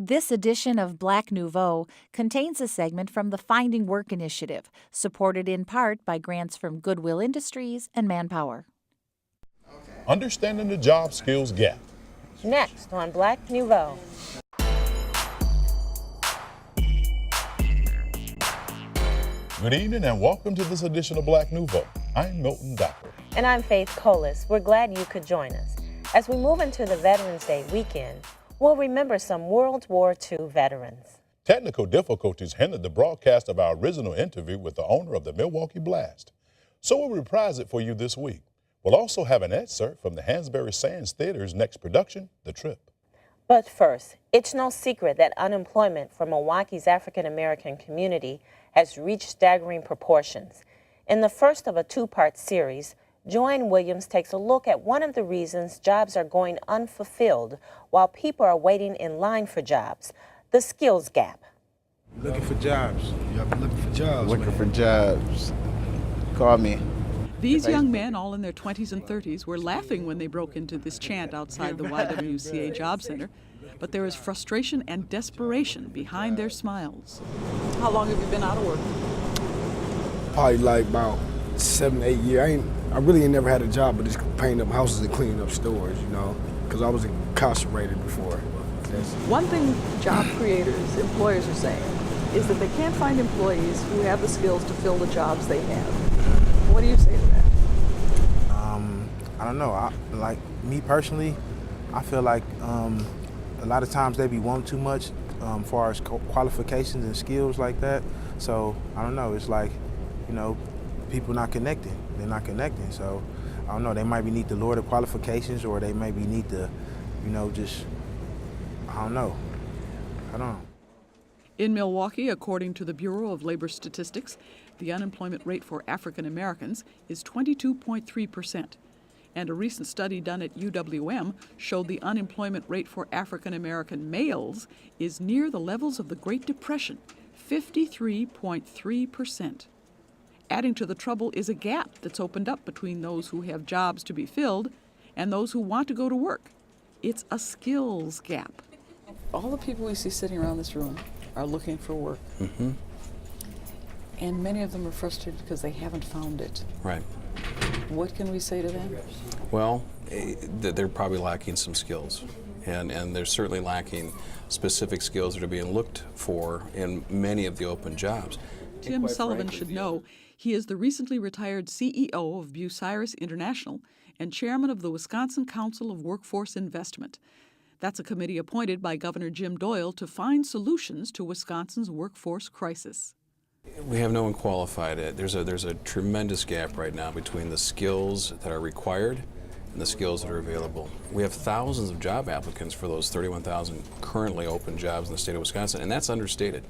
This edition of Black Nouveau contains a segment from the Finding Work Initiative, supported in part by grants from Goodwill Industries and Manpower. Understanding the job skills gap. Next on Black Nouveau. Good evening and welcome to this edition of Black Nouveau. I'm Milton, Dockery. And I'm Faithe. We're glad you could join us. As we move into the Veterans Day weekend, we'll remember some World War II veterans. Technical difficulties hindered the broadcast of our original interview with the owner of the Milwaukee Blast. So we'll reprise it for you this week. We'll also have an excerpt from the Hansberry-Sands Theater's next production, The Trip. But first, it's no secret that unemployment for Milwaukee's African-American community has reached staggering proportions. In the first of a two-part series, Joanne Williams takes a look at one of the reasons jobs are going unfulfilled while people are waiting in line for jobs, the skills gap. Looking for jobs. Yeah, I've been looking for jobs. Looking for jobs. Call me. These young men, all in their 20s and 30s, were laughing when they broke into this chant outside the YWCA Job Center, but there is frustration and desperation behind their smiles. How long have you been out of work? Probably like about 7, 8 years. I really ain't never had a job, but just painting up houses and cleaning up stores, you know, because I was incarcerated before. One thing job creators, employers are saying is that they can't find employees who have the skills to fill the jobs they have. What do you say to that? I don't know. Like me personally, I feel like a lot of times they be wanting too much as far as qualifications and skills like that. So I don't know. It's like, you know, people not connecting. They're not connecting. So I don't know. They might need to lower the qualifications, or they maybe need to, you know, just I don't know. In Milwaukee, according to the Bureau of Labor Statistics, the unemployment rate for African Americans is 22.3%. And a recent study done at UWM showed the unemployment rate for African American males is near the levels of the Great Depression, 53.3%. Adding to the trouble is a gap that's opened up between those who have jobs to be filled and those who want to go to work. It's a skills gap. All the people we see sitting around this room are looking for work. Mm-hmm. And many of them are frustrated because they haven't found it. Right. What can we say to them? Well, they're probably lacking some skills, and they're certainly lacking specific skills that are being looked for in many of the open jobs. Tim Sullivan should know he is the recently retired CEO of Bucyrus International and chairman of the Wisconsin Council of Workforce Investment. That's a committee appointed by Governor Jim Doyle to find solutions to Wisconsin's workforce crisis. We have no one qualified. There's a tremendous gap right now between the skills that are required and the skills that are available. We have thousands of job applicants for those 31,000 currently open jobs in the state of Wisconsin, and that's understated.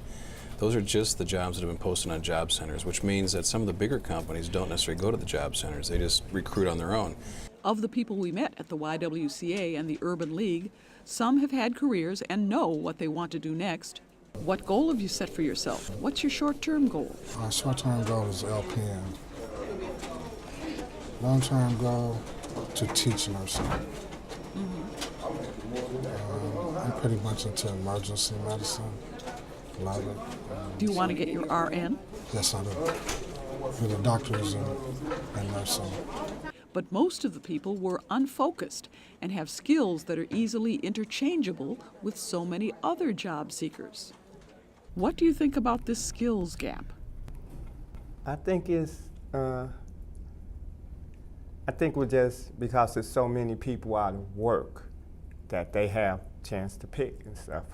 Those are just the jobs that have been posted on job centers, which means that some of the bigger companies don't necessarily go to the job centers. They just recruit on their own. Of the people we met at the YWCA and the Urban League, some have had careers and know what they want to do next. What goal have you set for yourself? What's your short-term goal? My short-term goal is LPN. Long-term goal, to teach nursing. I'm pretty much into emergency medicine. Love it. Do you want to get your RN? Yes, I do. For the doctors and nursing. But most of the people were unfocused and have skills that are easily interchangeable with so many other job seekers. What do you think about this skills gap? I think it's, we're just, because there's so many people out of work that they have a chance to pick and stuff.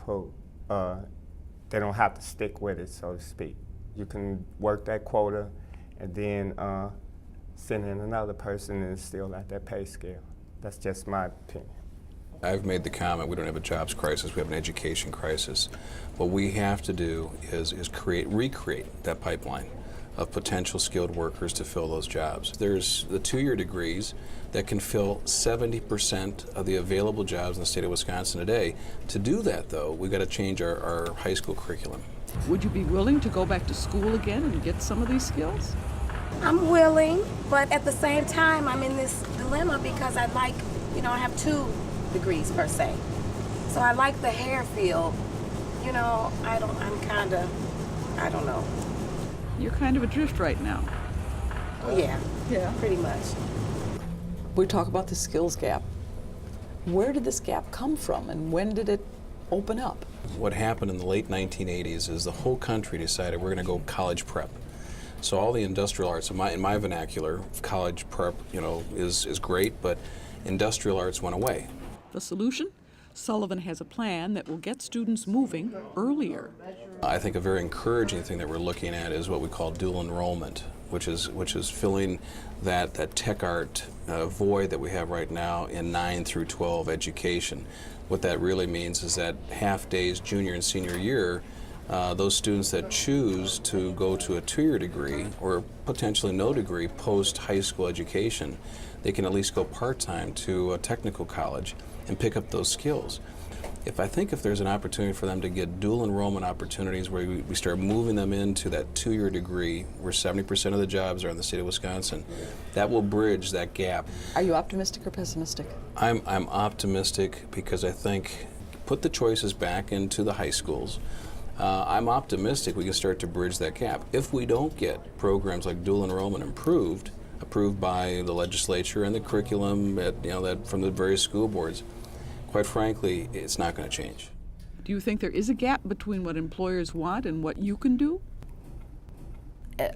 They don't have to stick with it, so to speak. You can work that quota and then send in another person and still at that pay scale. That's just my opinion. I've made the comment, we don't have a jobs crisis, we have an education crisis. What we have to do is recreate that pipeline of potential skilled workers to fill those jobs. There's the 2-year degrees that can fill 70% of the available jobs in the state of Wisconsin today. To do that, though, we've got to change our high school curriculum. Would you be willing to go back to school again and get some of these skills? I'm willing, but at the same time, I'm in this dilemma because I like, I have 2 degrees per se. So I like the hair field you know, I don't know. You're kind of adrift right now. Yeah, pretty much. We talk about the skills gap. Where did this gap come from and when did it open up? What happened in the late 1980s is the whole country decided we're going to go college prep. So all the industrial arts, in my vernacular, college prep, you know, is great, but industrial arts went away. The solution? Sullivan has a plan that will get students moving earlier. I think a very encouraging thing that we're looking at is what we call dual enrollment, which is filling that tech art void that we have right now in 9 through 12 education. What that really means is that half days junior and senior year, those students that choose to go to a 2-year degree or potentially no degree post high school education, they can at least go part-time to a technical college and pick up those skills. If there's an opportunity for them to get dual enrollment opportunities where we start moving them into that 2-year degree where 70% of the jobs are in the state of Wisconsin, that will bridge that gap. Are you optimistic or pessimistic? I'm optimistic because I think put the choices back into the high schools. I'm optimistic we can start to bridge that gap. If we don't get programs like dual enrollment approved by the legislature and the curriculum that from the various school boards, quite frankly, it's not going to change. Do you think there is a gap between what employers want and what you can do?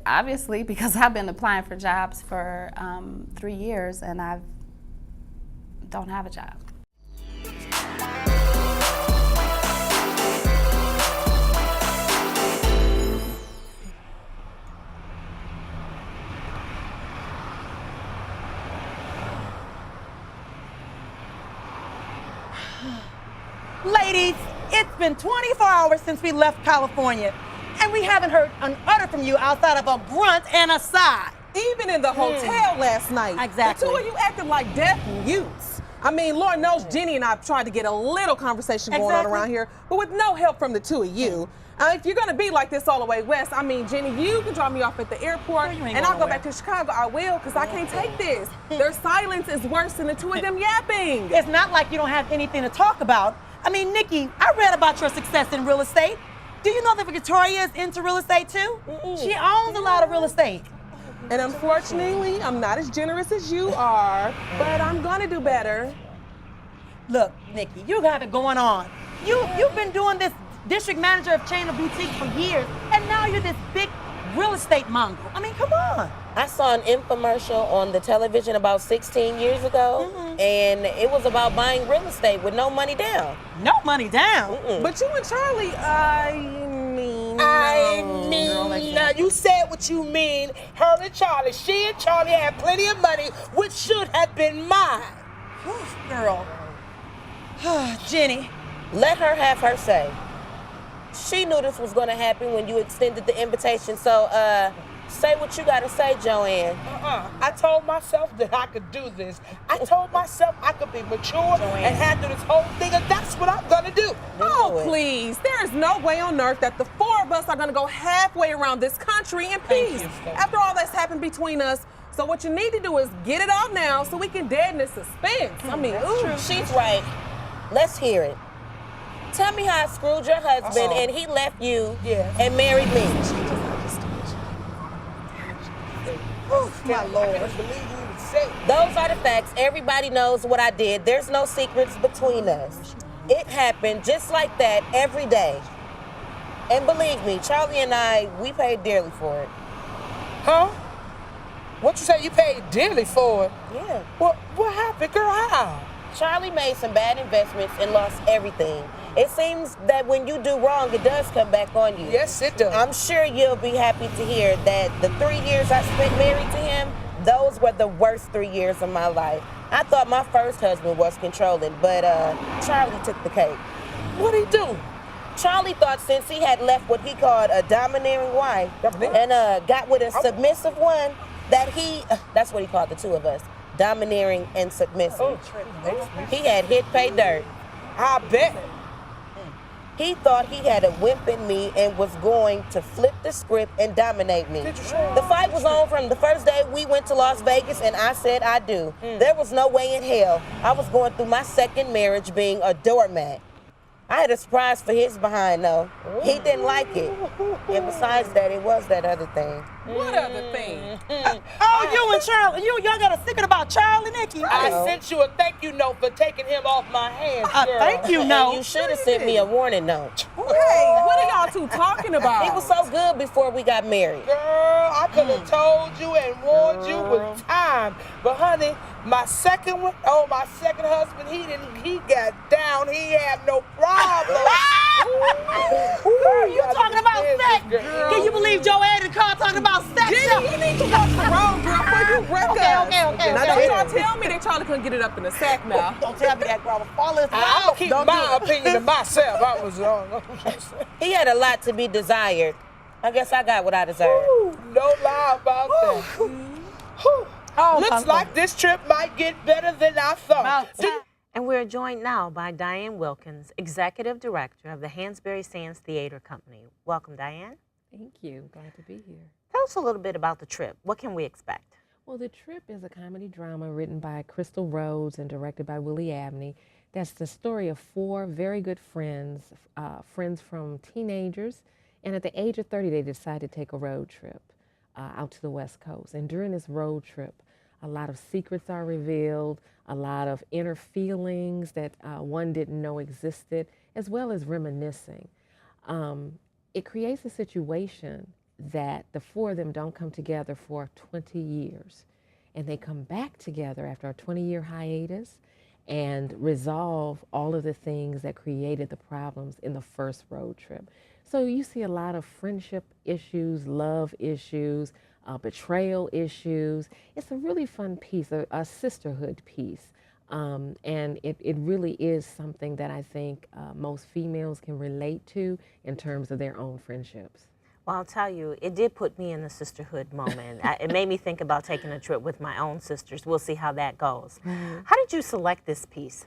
Obviously, because I've been applying for jobs for 3 years and I don't have a job. Ladies, it's been 24 hours since we left California, and we haven't heard an utter from you outside of a grunt and a sigh. Even in the hotel last night. Exactly. The two of you acting like deaf mutes. I mean, Lord knows Jenny and I tried to get a little conversation going on around here, but with no help from the two of you. If you're gonna be like this all the way west, I mean, Jenny, you can drop me off at the airport and I'll go back to Chicago. I will, because I can't take this. Their silence is worse than the two of them yapping. It's not like you don't have anything to talk about. I mean, Nikki, I read about your success in real estate. Do you know that Victoria is into real estate too? She owns a lot of real estate. And unfortunately, I'm not as generous as you are, but I'm gonna do better. Look, Nikki, you have it going on. You've been doing this district manager of chain of boutiques for years, and now you're this big real estate mongrel. I mean, come on. I saw an infomercial on the television about 16 years ago, and it was about buying real estate with no money down. No money down? But you and Charlie, now you said what you mean. Her and Charlie, she and Charlie had plenty of money, which should have been mine. Girl. Jenny. Let her have her say. She knew this was gonna happen when you extended the invitation, so say what you gotta say, Joanne. I told myself that I could do this. I told myself I could be mature and handle this whole thing, and that's what I'm gonna do. Oh, please. There is no way on earth that the four of us are gonna go halfway around this country in peace after all that's happened between us. So what you need to do is get it out now so we can deaden the suspense. I mean, She's right. Let's hear it. Tell me how I screwed your husband and he left you and married me. My Lord. Those are the facts. Everybody knows what I did. There's no secrets between us. It happened just like that every day. And believe me, Charlie and I, we paid dearly for it. Huh? What you say you paid dearly for it? Yeah. What happened, girl? How? Charlie made some bad investments and lost everything. It seems that when you do wrong, it does come back on you. Yes, it does. I'm sure you'll be happy to hear that the 3 years I spent married to him, those were the worst 3 years of my life. I thought my first husband was controlling, but Charlie took the cake. What'd he do? Charlie thought since he had left what he called a domineering wife and got with a submissive one, that that's what he called the two of us, domineering and submissive. He had hit pay dirt. I bet. He thought he had a wimp in me and was going to flip the script and dominate me. The fight was on from the first day we went to Las Vegas and I said I do. There was no way in hell I was going through my second marriage being a doormat. I had a surprise for his behind, though. He didn't like it. And besides that, it was that other thing. What other thing? Oh, you and Charlie, y'all got a secret about Charlie, Nikki? I sent you a thank you note for taking him off my hands, girl. Thank you note? You should have sent me a warning note. Hey, what are y'all two talking about? He was so good before we got married. Girl, I could have told you and warned you with time. But honey, my second husband, he got down. He had no problem. Girl, you talking about sex? Can you believe Joanne and Carl talking about sex? Jenny, you need to watch the road, girl, before you wreck us. Okay. Now, don't y'all tell me that Charlie couldn't get it up in the sack now. Don't tell me that, girl. I'll keep my opinion to myself. I was He had a lot to be desired. I guess I got what I deserved. no lie about that. Looks like this trip might get better than I thought. And we're joined now by Diane Wilkins, Executive Director of the Hansberry-Sands Theater Company. Welcome, Diane. Thank you. Glad to be here. Tell us a little bit about the trip. What can we expect? Well, The Trip is a comedy drama written by Crystal Rhodes and directed by Willie Abney. That's the story of 4 very good friends, friends from teenagers, and at the age of 30, they decided to take a road trip out to the West Coast. And during this road trip, a lot of secrets are revealed, a lot of inner feelings that one didn't know existed, as well as reminiscing. It creates a situation that the 4 of them don't come together for 20 years. And they come back together after a 20-year hiatus and resolve all of the things that created the problems in the first road trip. So you see a lot of friendship issues, love issues, betrayal issues. It's a really fun piece, a sisterhood piece. And it really is something that I think most females can relate to in terms of their own friendships. Well, I'll tell you, it did put me in the sisterhood moment. It made me think about taking a trip with my own sisters. We'll see how that goes. How did you select this piece?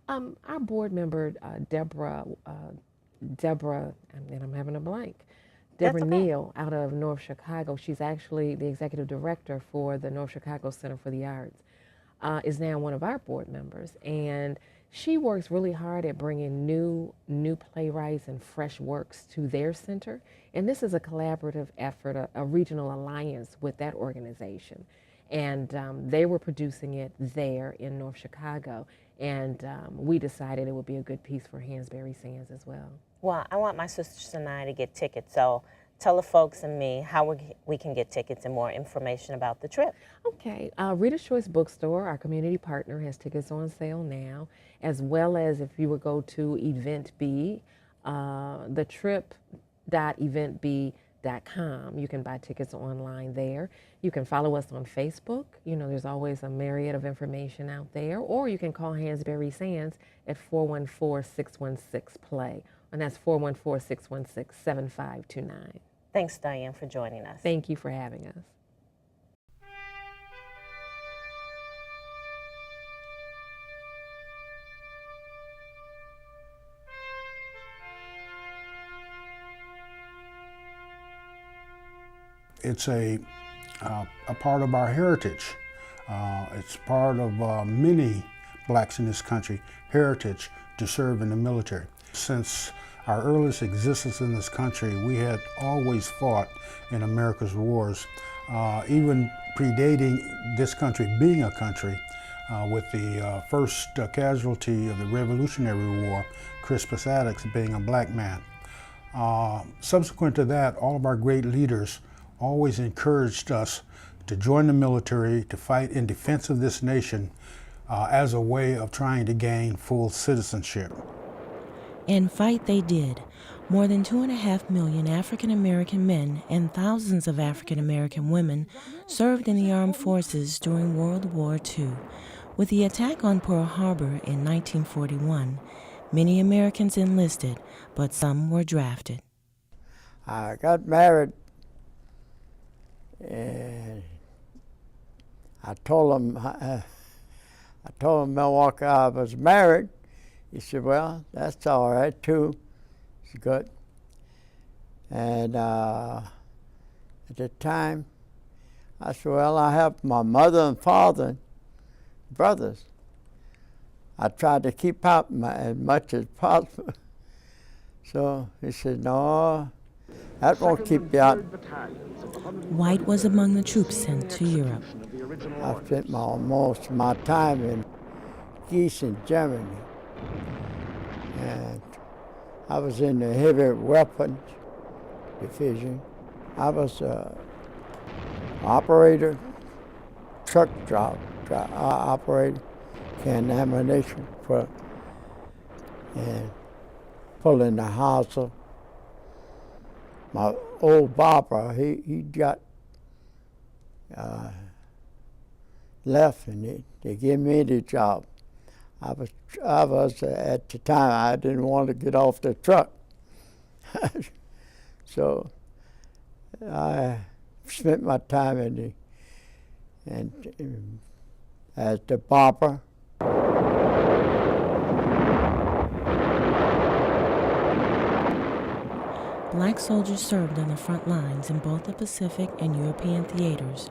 Our board member, Deborah, and I'm having a blank. Deborah Neal out of North Chicago. She's actually the executive director for the North Chicago Center for the Arts, is now one of our board members. And she works really hard at bringing new playwrights and fresh works to their center. And this is a collaborative effort, a regional alliance with that organization. And they were producing it there in North Chicago. And we decided it would be a good piece for Hansberry-Sands as well. Well, I want my sisters and I to get tickets, so tell the folks and me how we can get tickets and more information about the trip. Okay, Reader's Choice Bookstore, our community partner, has tickets on sale now, as well as if you would go to Event B, thetrip.eventb.com. You can buy tickets online there. You can follow us on Facebook. You know, there's always a myriad of information out there. Or you can call Hansberry-Sands at 414-616-PLAY. And that's 414-616-7529. Thanks, Diane, for joining us. Thank you for having us. It's a part of our heritage. It's part of many blacks in this country, heritage to serve in the military. Since our earliest existence in this country, we had always fought in America's wars, even predating this country being a country, with the first casualty of the Revolutionary War, Crispus Attucks, being a black man. Subsequent to that, all of our great leaders always encouraged us to join the military, to fight in defense of this nation as a way of trying to gain full citizenship. And fight they did. More than 2.5 million African American men and thousands of African American women served in the armed forces during World War II. With the attack on Pearl Harbor in 1941, many Americans enlisted, but some were drafted. I got married, and I told him Milwaukee I was married. He said, well, that's all right, too. It's good. And at the time, I said, well, I have my mother and father, brothers. I tried to keep up as much as possible. So he said, no, that won't keep you out. White was among the troops sent to Europe. I spent most of my time in Gießen, Germany. And I was in the heavy weapons division. I was operator, truck operator, can ammunition for, and pulling the howitzer. My old barber, he got left, and they gave me the job. I was at the time, I didn't want to get off the truck. So I spent my time as the barber. Black soldiers served on the front lines in both the Pacific and European theaters.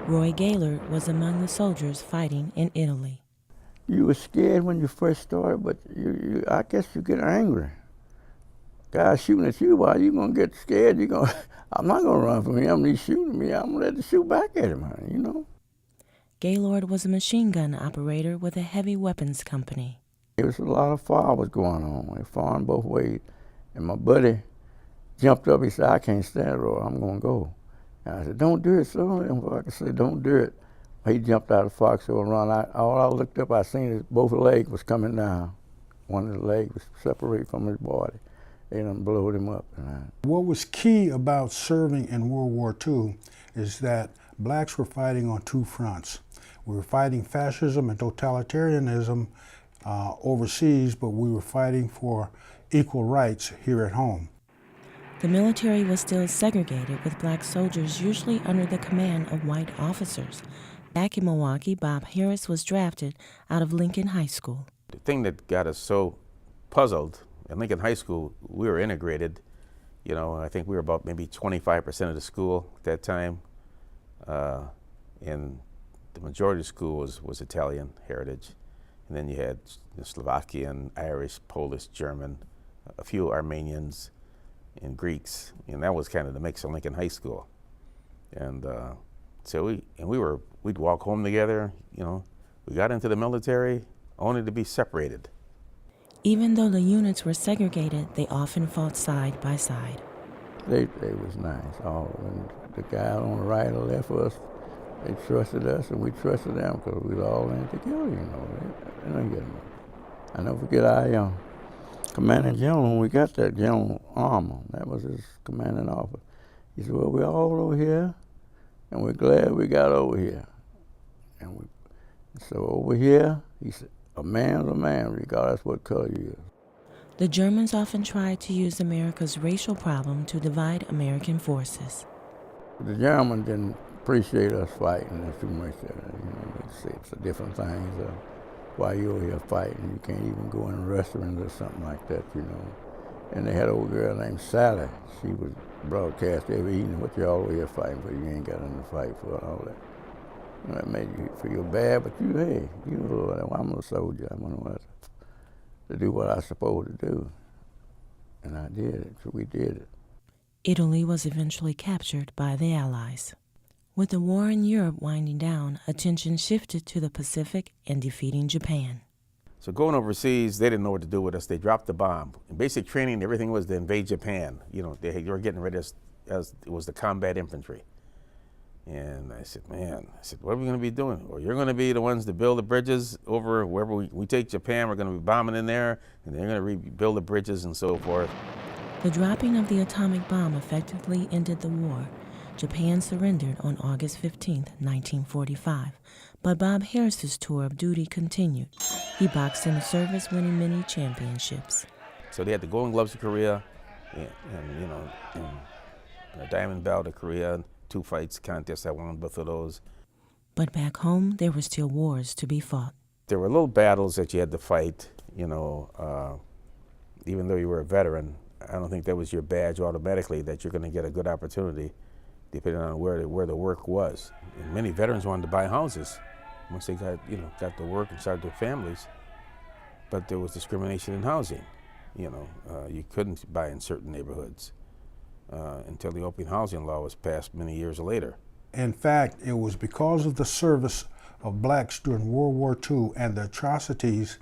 Roy Gaylord was among the soldiers fighting in Italy. You were scared when you first started, but I guess you get angry. Guys shooting at you, why you gonna get scared? I'm not gonna run from him. He's shooting me. I'm gonna let him shoot back at him, you know. Gaylord was a machine gun operator with a heavy weapons company. There was a lot of fire was going on. They firing both ways, and my buddy jumped up. He said, "I can't stand it, Roy. I'm gonna go." And I said, "Don't do it, sir." And I said, "Don't do it." He jumped out of the foxhole and run. All I looked up, I seen his both legs was coming down. One of the legs was separated from his body. They done blowed him up. What was key about serving in World War II is that blacks were fighting on two fronts. We were fighting fascism and totalitarianism overseas, but we were fighting for equal rights here at home. The military was still segregated, with black soldiers usually under the command of white officers. Back in Milwaukee, Bob Harris was drafted out of Lincoln High School. The thing that got us so puzzled, in Lincoln High School, we were integrated. You know, I think we were about maybe 25% of the school at that time. And the majority of the school was Italian heritage. And then you had Slovakian, Irish, Polish, German, a few Armenians, and Greeks. And that was kind of the mix of Lincoln High School. And so we'd walk home together, you know. We got into the military only to be separated. Even though the units were segregated, they often fought side by side. They was nice. And the guy on the right or left of us, they trusted us and we trusted them because we was all in together, you know. They don't get them. I never forget our commanding general, when we got that, General Armour, that was his commanding officer. He said, "Well, we're all over here, and we're glad we got over here." And so over here, he said, "A man's a man, regardless what color you is." The Germans often tried to use America's racial problem to divide American forces. The Germans didn't appreciate us fighting too much. You know, they said some different things. Why you over here fighting? You can't even go in restaurants or something like that, you know. And they had an old girl named Sally. She was broadcast every evening, "What y'all over here fighting for? You ain't got nothing to fight for," and all that. And that made you feel bad, but hey, I'm a soldier. I'm gonna to do what I was supposed to do. And I did it, so we did it. Italy was eventually captured by the Allies. With the war in Europe winding down, attention shifted to the Pacific and defeating Japan. So going overseas, they didn't know what to do with us. They dropped the bomb. In basic training, everything was to invade Japan. You know, they were getting ready as it was the combat infantry. And I said, "Man," "what are we going to be doing?" "Well, you're going to be the ones to build the bridges over wherever we take Japan. We're going to be bombing in there, and they're going to rebuild the bridges and so forth." The dropping of the atomic bomb effectively ended the war. Japan surrendered on August 15, 1945, but Bob Harris's tour of duty continued. He boxed in the service, winning many championships. So they had the Golden Gloves of Korea, and you know, and a Diamond Belt of Korea. 2 fights contests, I won both of those. But back home, there were still wars to be fought. There were little battles that you had to fight, you know, even though you were a veteran. I don't think that was your badge automatically that you're going to get a good opportunity, depending on where the work was. And many veterans wanted to buy houses once they got to work and started their families, but there was discrimination in housing. You know, you couldn't buy in certain neighborhoods until the open housing law was passed many years later. In fact, it was because of the service of blacks during World War II and the atrocities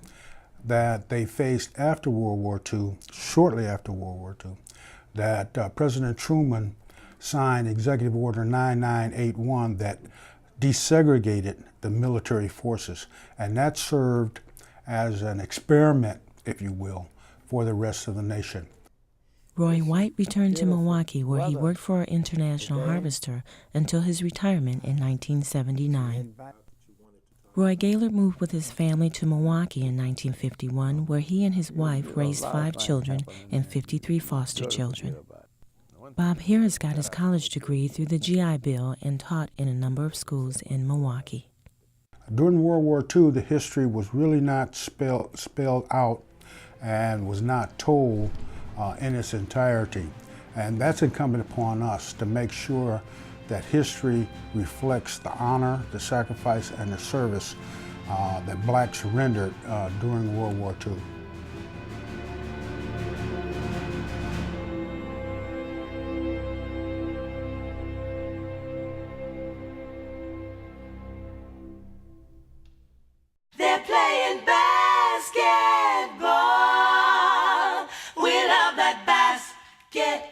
that they faced after World War II, shortly after World War II, that President Truman signed Executive Order 9981 that desegregated the military forces, and that served as an experiment, if you will, for the rest of the nation. Roy White returned to Milwaukee, where he worked for an international harvester until his retirement in 1979. Roy Gaylord moved with his family to Milwaukee in 1951, where he and his wife raised 5 children and 53 foster children. Bob Harris got his college degree through the GI Bill and taught in a number of schools in Milwaukee. During World War II, the history was really not spelled out and was not told in its entirety. And that's incumbent upon us to make sure that history reflects the honor, the sacrifice, and the service that blacks rendered during World War II. They're playing basketball. We love that basketball.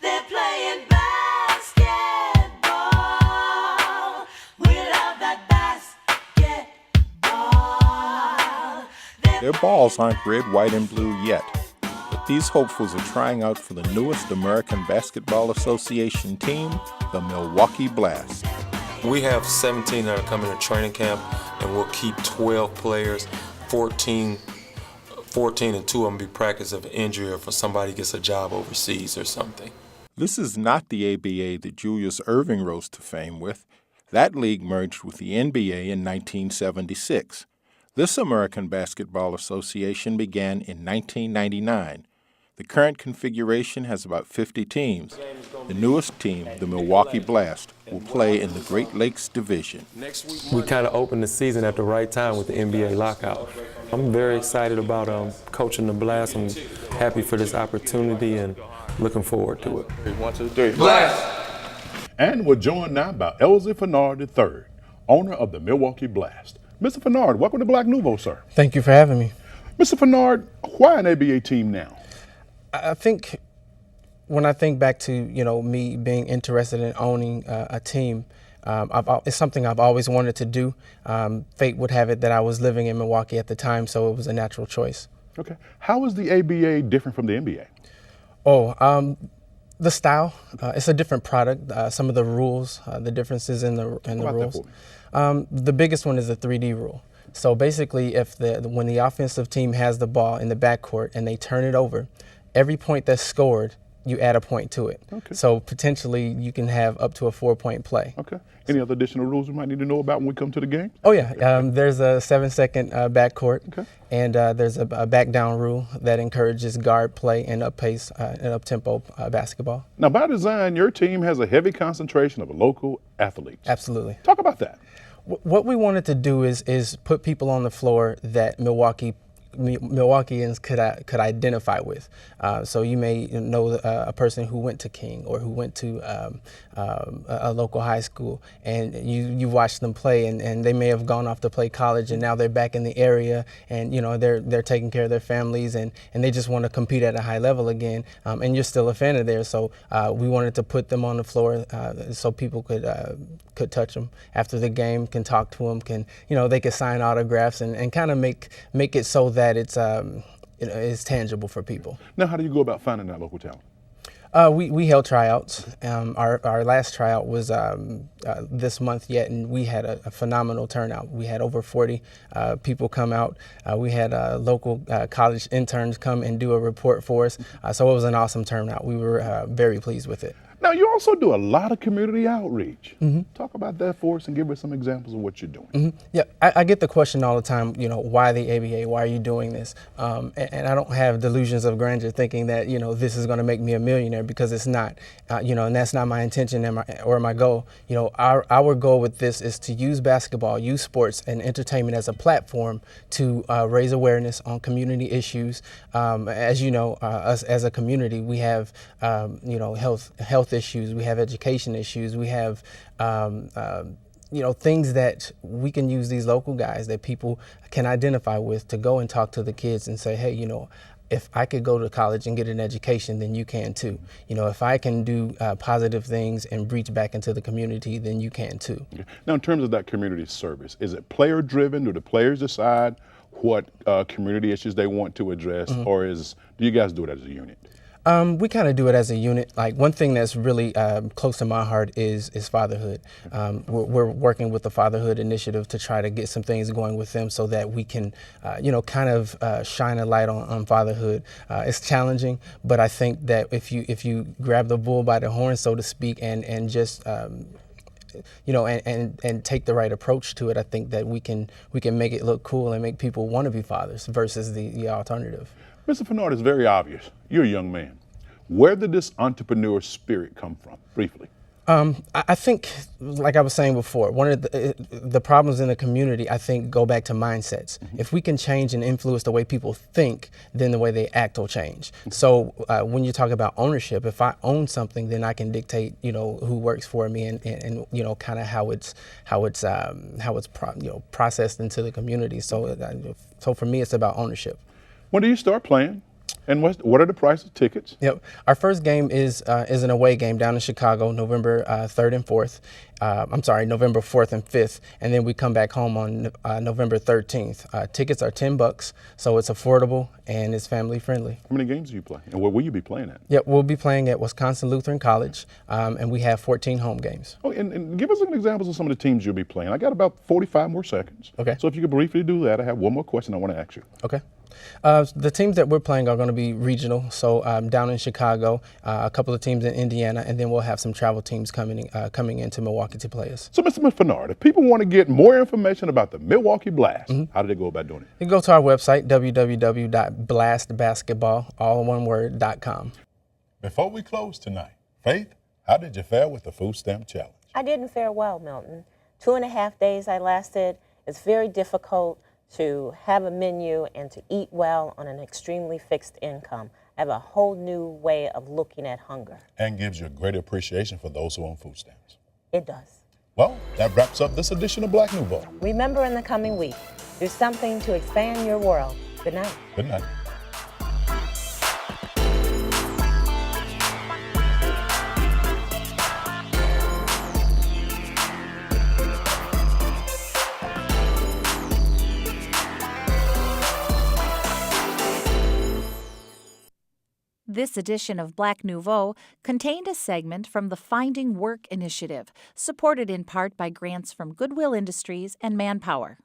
They're playing basketball. We love that basketball. Their balls aren't red, white, and blue yet, but these hopefuls are trying out for the newest American Basketball Association team, the Milwaukee Blast. We have 17 that are coming to training camp, and we'll keep 12 players, 14 and 2 of them be practice of injury or if somebody gets a job overseas or something. This is not the ABA that Julius Erving rose to fame with. That league merged with the NBA in 1976. This American Basketball Association began in 1999. The current configuration has about 50 teams. The newest team, the Milwaukee Blast, will play in the Great Lakes Division. We kind of opened the season at the right time with the NBA lockout. I'm very excited about coaching the Blast. I'm happy for this opportunity and looking forward to it. 1, 2, 3, Blast! And we're joined now by ELZIE FLENARD III, owner of the Milwaukee Blast. Mr. FLENARD, welcome to Black Nouveau, sir. Thank you for having me. Mr. FLENARD, why an ABA team now? I think when I think back to me being interested in owning a team, it's something I've always wanted to do. Fate would have it that I was living in Milwaukee at the time, so it was a natural choice. Okay. How is the ABA different from the NBA? The style. It's a different product. Some of the rules, the differences in the rules. The biggest one is the 3D rule. So basically, when the offensive team has the ball in the backcourt and they turn it over, every point that's scored, you add a point to it. Okay. So potentially you can have up to a 4-point play. Okay. Any other additional rules we might need to know about when we come to the game? Oh yeah, there's a 7-second backcourt, okay. And there's a back down rule that encourages guard play and up-pace and up-tempo basketball. Now by design, your team has a heavy concentration of local athletes. Absolutely. Talk about that. What we wanted to do is put people on the floor that Milwaukeeans could identify with. So you may know a person who went to King or who went to a local high school, and you watched them play, and they may have gone off to play college, and now they're back in the area, and they're taking care of their families, and they just want to compete at a high level again. And you're still a fan of theirs, so we wanted to put them on the floor so people could touch them after the game, can talk to them, they could sign autographs and kind of make it so that it's tangible for people. Now, how do you go about finding that local talent? We held tryouts. Our last tryout was this month yet, and we had a phenomenal turnout. We had over 40 people come out. We had local college interns come and do a report for us. So it was an awesome turnout. We were very pleased with it. Now, you also do a lot of community outreach. Talk about that for us and give us some examples of what you're doing. Yeah, I get the question all the time, you know, why the ABA? Why are you doing this? And I don't have delusions of grandeur thinking that, you know, this is going to make me a millionaire, because it's not, you know, and that's not my intention or my goal. You know, our goal with this is to use basketball, use sports and entertainment as a platform to raise awareness on community issues. As you know, us as a community, we have, you know, health issues, we have education issues, we have you know, things that we can use these local guys that people can identify with to go and talk to the kids and say, hey, you know, if I could go to college and get an education, then you can too. You know, if I can do positive things and reach back into the community, then you can too. Now, in terms of that community service, is it player driven? Do the players decide what community issues they want to address, or do you guys do it as a unit? We kind of do it as a unit. Like, one thing that's really close to my heart is fatherhood. We're working with the Fatherhood Initiative to try to get some things going with them so that we can, you know, kind of shine a light on fatherhood. It's challenging, but I think that if you grab the bull by the horn, so to speak, and just you know, and take the right approach to it, I think that we can make it look cool and make people want to be fathers versus the alternative. Mr. FLENARD, it's very obvious. You're a young man. Where did this entrepreneur spirit come from, briefly? I think, like I was saying before, one of the problems in the community, I think, go back to mindsets. If we can change and influence the way people think, then the way they act will change. So when you talk about ownership, if I own something, then I can dictate, you know, who works for me and you know, kind of how it's processed into the community. So for me, it's about ownership. When do you start playing? And what are the price of tickets? Yep. Our first game is an away game down in Chicago, November 3rd and 4th. I'm sorry, November 4th and 5th. And then we come back home on November 13th. Tickets are $10, so it's affordable and it's family friendly. How many games do you play? And where will you be playing at? Yep, we'll be playing at Wisconsin Lutheran College, and we have 14 home games. Oh, and give us some examples of some of the teams you'll be playing. I got about 45 more seconds. Okay. So if you could briefly do that, I have one more question I want to ask you. Okay. The teams that we're playing are going to be regional, so down in Chicago, a couple of teams in Indiana, and then we'll have some travel teams coming into Milwaukee to play us. So, Mr. FLENARD, if people want to get more information about the Milwaukee Blast, how do they go about doing it? You can go to our website, www.blastbasketball.com. Before we close tonight, Faith, how did you fare with the food stamp challenge? I didn't fare well, Milton. 2.5 days I lasted. It's very difficult to have a menu and to eat well on an extremely fixed income. I have a whole new way of looking at hunger. And gives you a greater appreciation for those who own food stamps. It does. Well, that wraps up this edition of Black Nouveau. Remember, in the coming week, do something to expand your world. Good night. Good night. This edition of Black Nouveau contained a segment from the Finding Work Initiative, supported in part by grants from Goodwill Industries and Manpower.